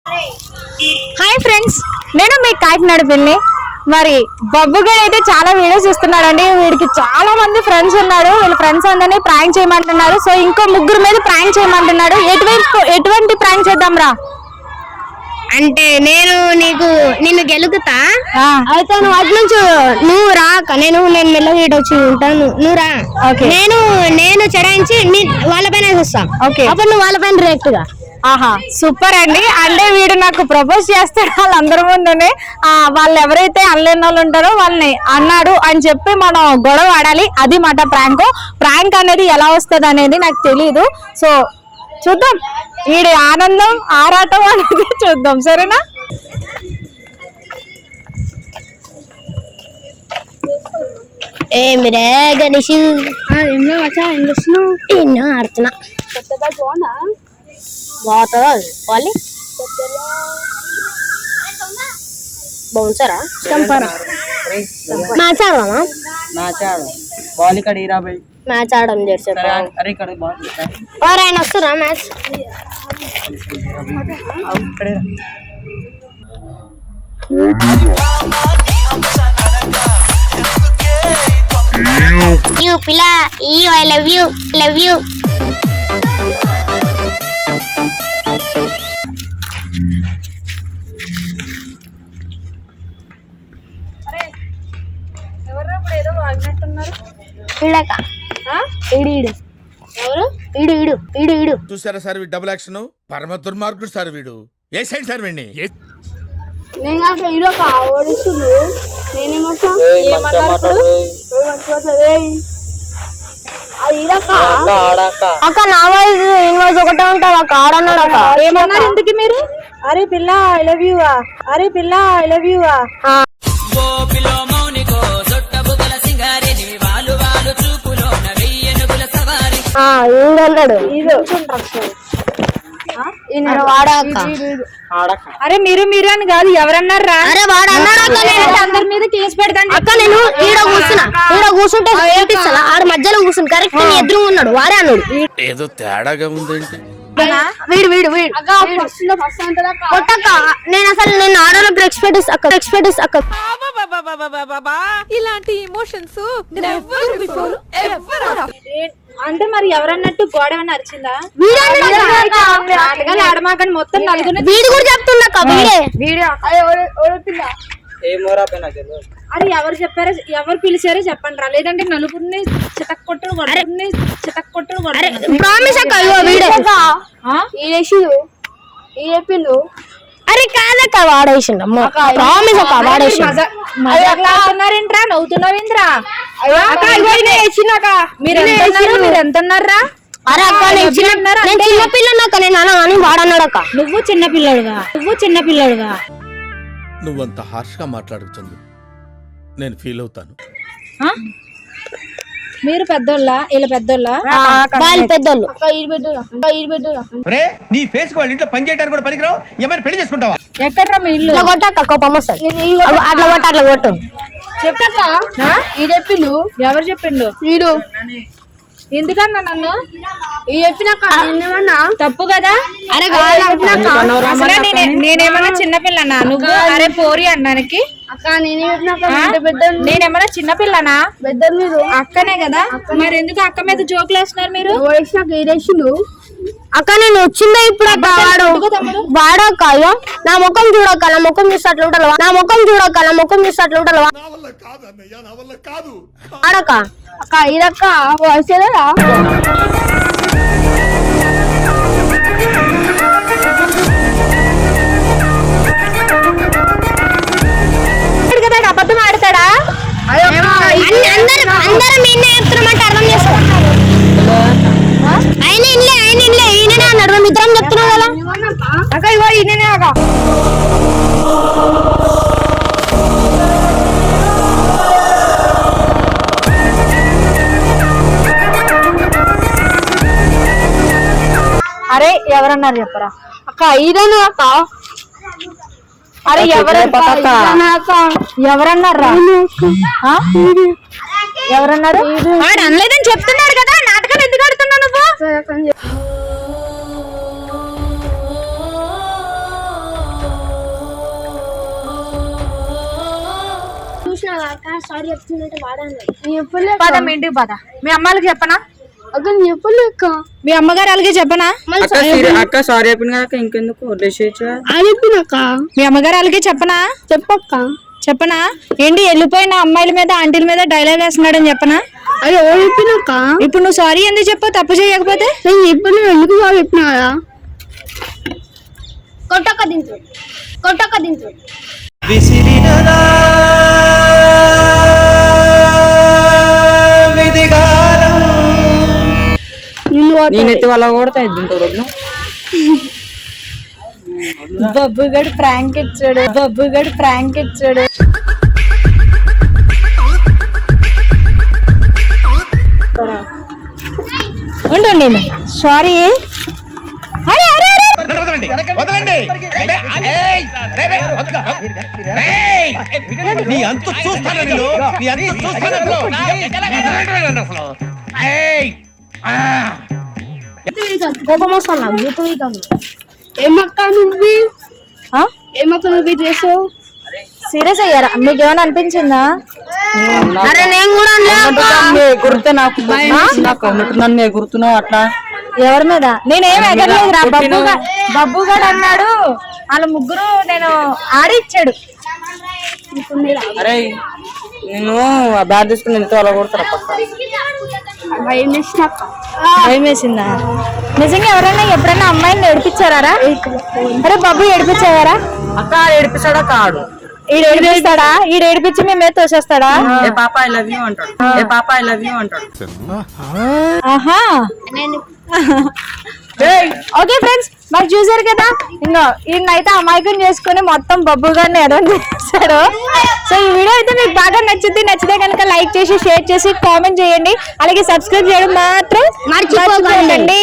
Hi friends, నేను మీ కాకినాడ పిల్లి. మరి బబ్బుగా అయితే చాలా వీడియోస్ ఇస్తున్నాడండి. వీడికి చాలా మంది ఫ్రెండ్స్ ఉన్నారు. వీళ్ళ ఫ్రెండ్స్ అందరినీ ప్రాంక్ చేయమంటున్నారు. సో ఇంకో ముగ్గురు మీద ప్రాంక్ చేయమంటున్నాడు. ఎటువంటి ప్రాంక్ చేద్దాం రా అంటే నిన్ను గెలుకుతా అయితే నువ్వు అటు నుంచి నువ్వు రాక నేను మెల్లగా వచ్చి ఉంటాను. నువ్వు రా, నేను చెడాయించి వాళ్ళపైన చూస్తా. అప్పుడు నువ్వు వాళ్ళపైన డైరెక్ట్ గా. ఆహా, సూపర్ అండి. అంటే వీడు నాకు ప్రపోజ్ చేస్తాడు వాళ్ళందరి ముందునే. వాళ్ళు ఎవరైతే అనలేని వాళ్ళు ఉంటారో వాళ్ళని అన్నాడు అని చెప్పి మనం గొడవ ఆడాలి. అది మాట ప్రాంక్ అనేది ఎలా వస్తుంది అనేది నాకు తెలియదు. సో చూద్దాం, వీడి ఆనందం ఆరాటం అనేది చూద్దాం. సరేనా? ఏమిరే గణేష్, ఎన్నో ఆడుతున్నా. బౌన్సరా మ్యాచ్ ఆడదామా? మ్యాచ్ ఆడడం ఆయన వస్తురా మ్యాచ్? పిల్ల ఐ లవ్ యూ. చూసారా సార్ డబుల్ యాక్షన్, పరమ దుర్మార్గుడు సార్ వీడు. ఏ సైడ్ సార్ వీడిని? అక్క నా వాయిస్ ఇన్వాయిస్ ఒకటే ఉంటావు అక్క. ఆడన్నాడు అక్క. ఏమన్నారు ఇంతకి మీరు? అరే పిల్ల ఐ లవ్ యూ. అరే పిల్ల ఐ లవ్ యూ. అరే మీరు అని కాదు, ఎవరన్నారా? అరే వాడు అన్నాడు. అందరి మీద కేసు పెడతాను అక్క. నేను ఈడ కూర్చుంటే ఆడ మధ్యలో కూర్చుని కరెక్ట్ ఎదురు ఉన్నాడు. వాడే అన్నాడు. ఏదో తేడాగా ఉందేంటి? వీడు కొట్టక్క. నేను అసలు నేను ఆడోళ్ళకి ఎక్స్పెక్టెస్ అక్క. ఇలాంటి ఎమోషన్స్ అంటే మరి ఎవరన్నట్టు గోడ ఏమన్నా అరిచిందా? ఆడమాకండి మొత్తం నలుగురు. వీడు కూడా చెప్తున్నా. అరే ఎవరు చెప్పారో ఎవరు పిలిచారో చెప్పండి రా, లేదంటే నలుగురిని చితక్కొట్టు. ప్రామిస్ అక్క. అరే కాదక్క, వాడేసిండు. ప్రామిస్ అక్క, వాడేసిండు. మజాకులాడుతున్నారేంట్రా? నవ్వుతున్నావేంద్రా? మీరు ఎంత ఉన్నారా? అరే అక్క, నేను చిన్నపిల్లన్నాక నేను అన్నా అని వాడన్నాడు అక్క. నువ్వు చిన్నపిల్లడుగా నువ్వంత హార్ష్ గా మాట్లాడుతుంది, నేను ఫీల్ అవుతాను. మీరు పెద్దోళ్ళ వీళ్ళ పెద్దోళ్ళ? పెద్దోళ్ళు. నీ ఫేస్ వాళ్ళ ఇంట్లో పని చేయడానికి కూడా పనికిరావు. ఏమైనా పెళ్లి చేసుకుంటావా? ఎక్కడ్రా మీ ఇల్లు? కొట్టక్క, కోపం వస్తుంది. అట్లా కొట్టు. చెప్పక్క. ఈ చెప్పిండు. ఎవరు చెప్పిండు? వీడు. ఎందుకన్నా నన్ను చెప్పినాక తప్పు కదా? అరే నేనేమన్నా చిన్నపిల్లనా? నువ్వు అరే పోరి అన్నానికి నేనేమన్నా చిన్నపిల్లనా? అక్కనే కదా. మరి ఎందుకు అక్క మీద జోకులు వేస్తున్నారు మీరు? అక్క నేను వచ్చిందే ఇప్పుడు. వాడక్క. అయ్యో నా ముఖం చూడక్క. నా ముఖం చూస్తే అట్లా ఉంటాను. వాడక్క. అక్క ఇదక్క వయసేదా? అబద్ధం ఆడతాడా? అందరం ఈయన చెప్తున్నామంటే అర్థం చేసుకో. ఆయన ఈయననే అన్నాడు. మేము ఇద్దరం చెప్తున్నాం కదా అక్క. ఇగో ఈయననే అక్క. అరే ఎవరన్నారు చెప్పరా అక్క? ఇదేనా అక్క? అరే ఎవరన్నారా? ఎవరన్నారు? వాడు అనలేదని చెప్తున్నాడు కదా. నాటకాలు ఎందుకు ఆడుతున్నావు నువ్వు? సారీ చెప్తున్నట్టు వాడాను. పద మీ ఇంటికి పద. మీ అమ్మాయికి చెప్పనా? అక్క చెప్పలేక మీ అమ్మగారు అలాగే చెప్పనా? అక్క సారీ చెప్పింది కదా ఇంకెందుకు వదిలేసేయచ్చు. చెప్పినక్క మీ అమ్మగారు అలాగే చెప్పనా? చెప్పక్క చెప్పనా? ఏంటి వెళ్ళిపోయిన అమ్మాయిల మీద ఆంటీల మీద డైలాగ్ వేస్తున్నాడని చెప్పనా? అయ్యో చెప్పినక్క. ఇప్పుడు నువ్వు సారీ ఎందుకు చెప్పు? తప్పు చేయకపోతే ఇప్పుడు ఎందుకు సారీ చెప్పినా కదా? కొట్టక్క దించు నేనైతే వాళ్ళ కొడతా ఇద్దు రోజు. బబ్బుగడు ప్రాంక్ ఇచ్చాడు. ఉండండి సారీ. వదలండి, వదలండి. ఏయ్, రేయ్, రేయ్, వదలు. రేయ్, నీ అంతు చూస్తాను నేను. నీ అంతు చూస్తాను అసలు. ఏయ్, ఆ. కోపం వస్తాను ఏమక్క నువ్వు చేసావు? సీరియస్ అయ్యారా? మీకు ఏమైనా అనిపించిందా? అరే నేను కూడా గుర్తు నాకు నన్ను గుర్తున్నావు అట్లా. ఎవరి మీద? నేనేం ఎగరలేదురా. బబ్బుగాడు అన్నాడు వాళ్ళ ముగ్గురు నేను ఆడిచ్చాడు. అరే నేను ఆ బ్యాగ్ తీసుకుని వెళ్తే అలా కొడతారా పక్క. భయం వేసిందా? నిజంగా ఎవరైనా ఎప్పుడైనా అమ్మాయిని ఏడిపించారా? అరే బబ్బు ఏడిపించారా? అక్క ఏడిపిస్తాడా కాడు? ఈడు ఏడిపిస్తాడా? ఈడు ఏడిపించి మేము మీద తోసేస్తాడా? ఏ పాప ఐ లవ్ యూ అంటాడు. ఆహా. ఓకే ఫ్రెండ్స్, మరి చూసారు కదా, ఇంకా ఈయనైతే అమాయకం చేసుకుని మొత్తం బబ్బు గారిని ఎదో చేశాడు. సో ఈ వీడియో అయితే మీకు బాగా నచ్చితే కనుక లైక్ చేసి షేర్ చేసి కామెంట్ చేయండి. అలాగే సబ్స్క్రైబ్ చేయడం మాత్రం మర్చిపోకండి.